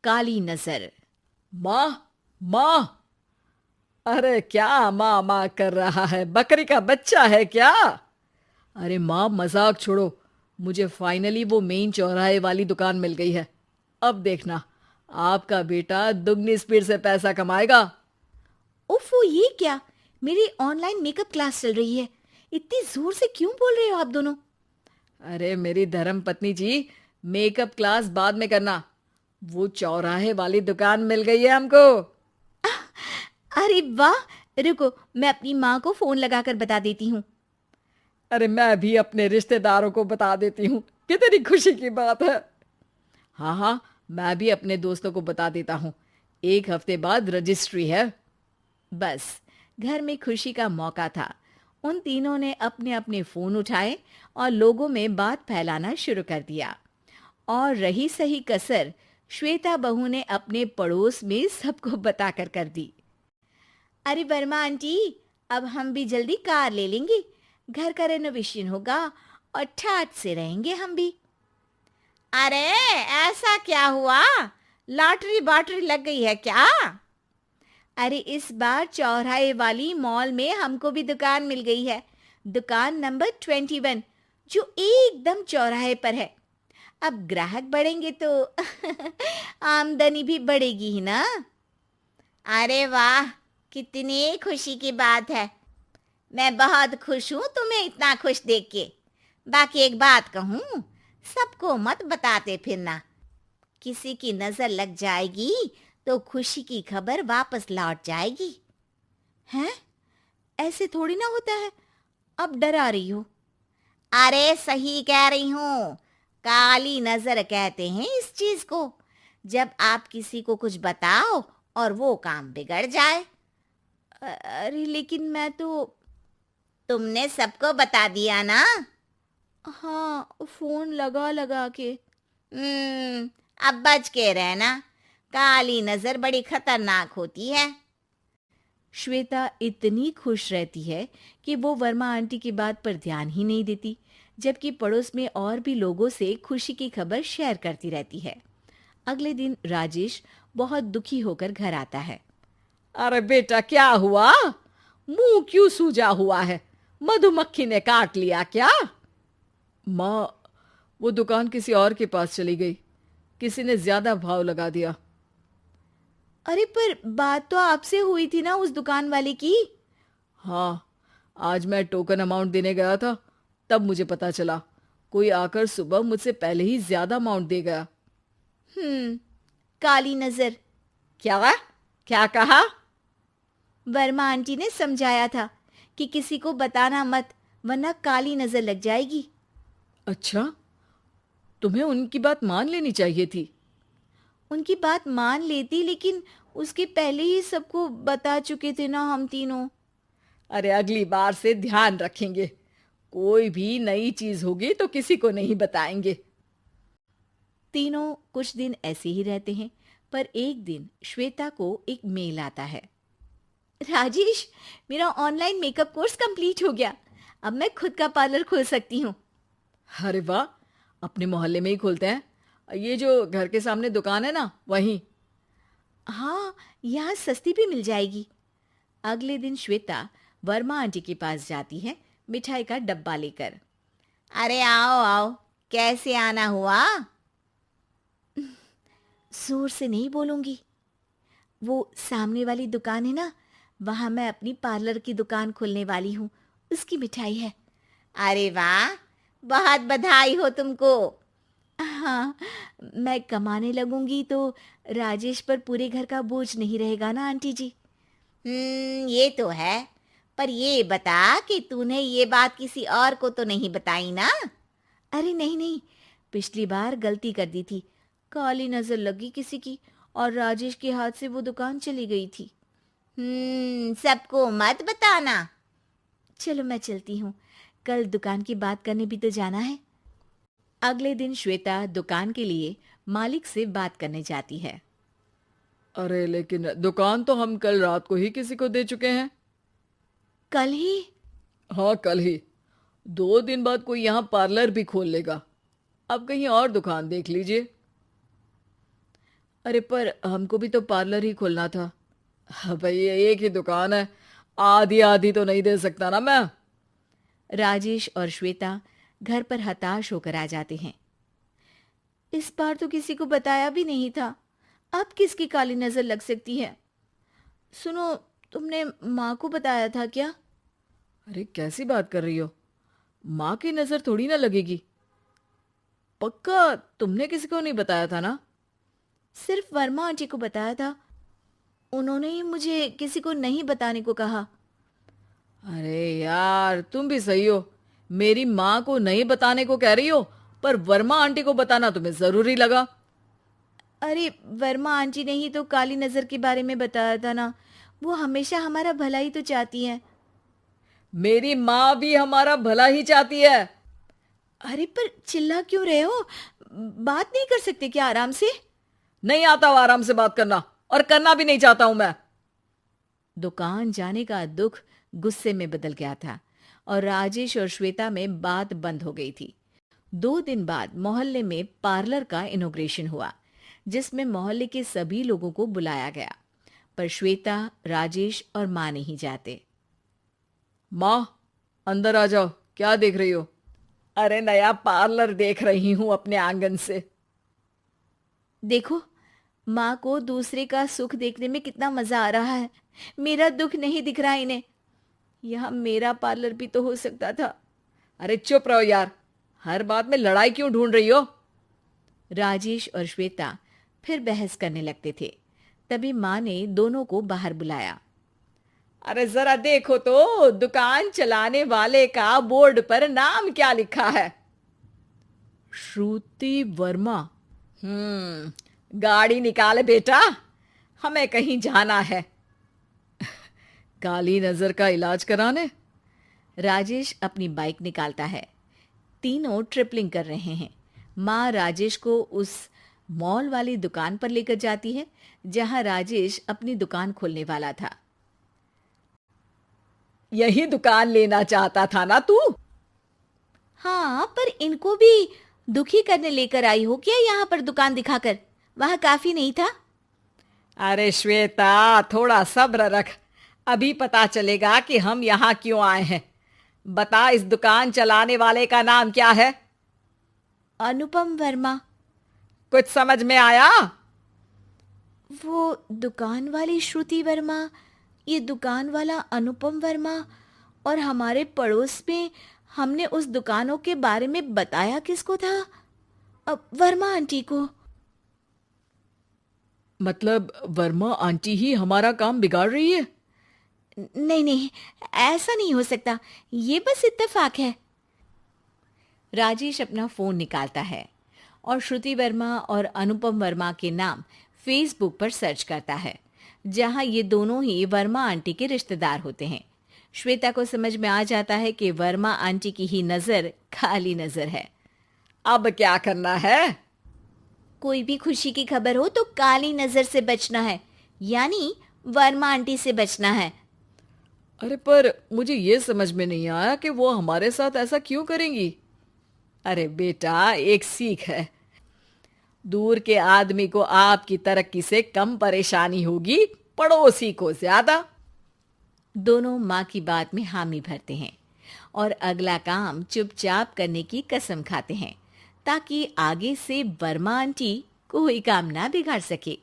काली नजर। माँ, माँ। अरे क्या माँ माँ कर रहा है? बकरी का बच्चा है क्या? अरे माँ, मजाक छोड़ो। मुझे फाइनली वो मेन चौराहे वाली दुकान मिल गई है। अब देखना, आपका बेटा दुगनी स्पीड से पैसा कमाएगा। ओफो, ये क्या? मेरी ऑनलाइन मेकअप क्लास चल रही है। इतनी जोर से क्यों बोल रहे हो आप दोनों? अरे मेरी धर्म पत्नी जी, मेकअप क्लास बाद में करना। वो चौराहे वाली दुकान मिल गई है हमको। अरे वाह! रुको, मैं अपनी माँ को फोन लगाकर बता देती हूँ। अरे मैं भी अपने रिश्तेदारों को बता देती हूँ। कितनी खुशी की बात है। हाँ हाँ, मैं भी अपने दोस्तों को बता देता हूँ। 1 हफ्ते बाद रजिस्ट्री है। बस, घर में खुशी का मौका था। उन तीनों ने अपने अपने फोन उठाए और लोगों में बात फैलाना शुरू कर दिया। और रही सही कसर श्वेता बहू ने अपने पड़ोस में सबको बताकर कर दी। अरे वर्मा आंटी, अब हम भी जल्दी कार ले लेंगे। घर का रेनोवेशन होगा और ठाट से रहेंगे हम भी। अरे, ऐसा क्या हुआ? लॉटरी बाटरी लग गई है क्या? अरे, इस बार चौराहे वाली मॉल में हमको भी दुकान मिल गई है। दुकान नंबर 21, जो एकदम चौराहे पर है। अब ग्राहक बढ़ेंगे तो आमदनी भी बढ़ेगी ही ना। अरे वाह, कितनी खुशी की बात है। मैं बहुत खुश हूँ तुम्हें इतना खुश देख के। बाकी एक बात कहूँ, सबको मत बताते फिरना। किसी की नजर लग जाएगी तो खुशी की खबर वापस लौट जाएगी। हैं? ऐसे थोड़ी ना होता है। अब डरा रही हो। अरे सही कह रही हूँ। काली नजर कहते हैं इस चीज को, जब आप किसी को कुछ बताओ और वो काम बिगड़ जाए। अरे लेकिन मैं तो। तुमने सबको बता दिया ना? हाँ, फोन लगा लगा के। अब बच के रहना। काली नजर बड़ी खतरनाक होती है। श्वेता इतनी खुश रहती है कि वो वर्मा आंटी की बात पर ध्यान ही नहीं देती, जबकि पड़ोस में और भी लोगों से खुशी की खबर शेयर करती रहती है। अगले दिन राजेश बहुत दुखी होकर घर आता है। अरे बेटा, क्या हुआ? मुंह क्यों सूजा हुआ है? मधुमक्खी ने काट लिया क्या? माँ, वो दुकान किसी और के पास चली गई। किसी ने ज्यादा भाव लगा दिया। अरे पर बात तो आपसे हुई थी ना उस दुकान वाले की। हाँ, आज मैं टोकन अमाउंट देने गया था, तब मुझे पता चला। कोई आकर सुबह मुझसे पहले ही ज्यादा अमाउंट दे गया। हम्म, काली नजर। क्या? क्या कहा? वर्मा आंटी ने समझाया था कि किसी को बताना मत, वरना काली नजर लग जाएगी। अच्छा, तुम्हें उनकी बात मान लेनी चाहिए थी। उनकी बात मान लेती, लेकिन उसके पहले ही सबको बता चुके थे ना हम तीनों। अरे अगली बार से ध्यान रखेंगे। कोई भी नई चीज होगी तो किसी को नहीं बताएंगे। तीनों कुछ दिन ऐसे ही रहते हैं, पर एक दिन श्वेता को एक मेल आता है। राजेश, मेरा ऑनलाइन मेकअप कोर्स कंप्लीट हो गया। अब मैं खुद का पार्लर खोल सकती हूँ। अरे वाह, अपने मोहल्ले में ही खोलते हैं। ये जो घर के सामने दुकान है ना, वहीं। हाँ, यहाँ सस्ती भी मिल जाएगी। अगले दिन श्वेता वर्मा आंटी के पास जाती है, मिठाई का डब्बा लेकर। अरे आओ आओ, कैसे आना हुआ? जोर से नहीं बोलूंगी। वो सामने वाली दुकान है ना, वहां मैं अपनी पार्लर की दुकान खोलने वाली हूँ। उसकी मिठाई है। अरे वाह, बहुत बधाई हो तुमको। हाँ, मैं कमाने लगूंगी तो राजेश पर पूरे घर का बोझ नहीं रहेगा ना आंटी जी। ये तो है। पर ये बता कि तूने ये बात किसी और को तो नहीं बताई ना? अरे नहीं नहीं, पिछली बार गलती कर दी थी। काली नजर लगी किसी की और राजेश के हाथ से वो दुकान चली गई थी। सबको मत बताना। चलो मैं चलती हूँ, कल दुकान की बात करने भी तो जाना है। अगले दिन श्वेता दुकान के लिए मालिक से बात करने जाती है। अरे लेकिन दुकान तो हम कल रात को ही किसी को दे चुके हैं। कल ही? हाँ, कल ही। 2 दिन बाद कोई यहाँ पार्लर भी खोल लेगा। अब कहीं और दुकान देख लीजिए। अरे पर हमको भी तो पार्लर ही खोलना था। हाँ भाई, ये एक ही दुकान है, आधी आधी तो नहीं दे सकता ना मैं। राजेश और श्वेता घर पर हताश होकर आ जाते हैं। इस बार तो किसी को बताया भी नहीं था, अब किसकी काली नजर लग सकती है। सुनो, तुमने माँ को बताया था क्या? अरे कैसी बात कर रही हो, माँ की नजर थोड़ी ना लगेगी। पक्का तुमने किसी को नहीं बताया था ना? सिर्फ वर्मा आंटी को बताया था, उन्होंने ही मुझे किसी को नहीं बताने को कहा। अरे यार, तुम भी सही हो। मेरी माँ को नहीं बताने को कह रही हो, पर वर्मा आंटी को बताना तुम्हें जरूरी लगा। अरे वर्मा आंटी ने ही तो काली नजर के बारे में बताया था ना, वो हमेशा हमारा भला ही तो चाहती हैं। मेरी माँ भी हमारा भला ही चाहती है। अरे पर चिल्ला क्यों रहे हो? बात नहीं कर सकते क्या आराम से? नहीं आता वो आराम से बात करना, और करना भी नहीं चाहता हूं मैं। दुकान जाने का दुख गुस्से में बदल गया था और राजेश और श्वेता में बात बंद हो गई थी। 2 दिन बाद मोहल्ले में पार्लर का इनॉग्रेशन हुआ, जिसमें मोहल्ले के सभी लोगों को बुलाया गया, पर श्वेता, राजेश और माँ नहीं जाते। माँ, अंदर आ जाओ, क्या देख रही हो? अरे नया पार्लर देख रही हूं अपने आंगन से। देखो, माँ को दूसरे का सुख देखने में कितना मजा आ रहा है, मेरा दुख नहीं दिख रहा इन्हें। यहाँ मेरा पार्लर भी तो हो सकता था। अरे चुप रहो यार, हर बात में लड़ाई क्यों ढूंढ रही हो? राजेश और श्वेता फिर बहस करने लगते थे। तभी माँ ने दोनों को बाहर बुलाया। अरे जरा देखो तो, दुकान चलाने वाले का बोर्ड पर नाम क्या लिखा है? श्रुति वर्मा। गाड़ी निकाल बेटा, हमें कहीं जाना है। काली नजर का इलाज कराने? राजेश अपनी बाइक निकालता है। तीनों ट्रिपलिंग कर रहे हैं। माँ राजेश को उस मॉल वाली दुकान पर लेकर जाती है जहां राजेश अपनी दुकान खोलने वाला था। यही दुकान लेना चाहता था ना तू? हाँ, पर इनको भी दुखी करने लेकर आई हो क्या यहाँ पर दुकान दिखाकर? वहां काफी नहीं था? अरे श्वेता, थोड़ा सब्र रख, अभी पता चलेगा कि हम यहाँ क्यों आए हैं। बता, इस दुकान चलाने वाले का नाम क्या है? अनुपम वर्मा। कुछ समझ में आया? वो दुकान वाली श्रुति वर्मा, ये दुकान वाला अनुपम वर्मा, और हमारे पड़ोस में हमने उस दुकानों के बारे में बताया किसको था? अब वर्मा आंटी को। मतलब वर्मा आंटी ही हमारा काम बिगाड़ रही है? नहीं नहीं, ऐसा नहीं हो सकता, ये बस इत्तेफाक है। राजेश अपना फोन निकालता है और श्रुति वर्मा और अनुपम वर्मा के नाम फेसबुक पर सर्च करता है, जहां ये दोनों ही वर्मा आंटी के रिश्तेदार होते हैं। श्वेता को समझ में आ जाता है कि वर्मा आंटी की ही नजर खाली नजर है। अब क्या करना है? कोई भी खुशी की खबर हो तो काली नजर से बचना है, यानी वर्मा आंटी से बचना है। अरे पर मुझे ये समझ में नहीं आया कि वो हमारे साथ ऐसा क्यों करेंगी। अरे बेटा, एक सीख है, दूर के आदमी को आपकी तरक्की से कम परेशानी होगी, पड़ोसी को ज्यादा। दोनों माँ की बात में हामी भरते हैं और अगला काम चुपचाप करने की कसम खाते हैं, ताकि आगे से वर्मा आंटी कोई काम ना बिगाड़ सके।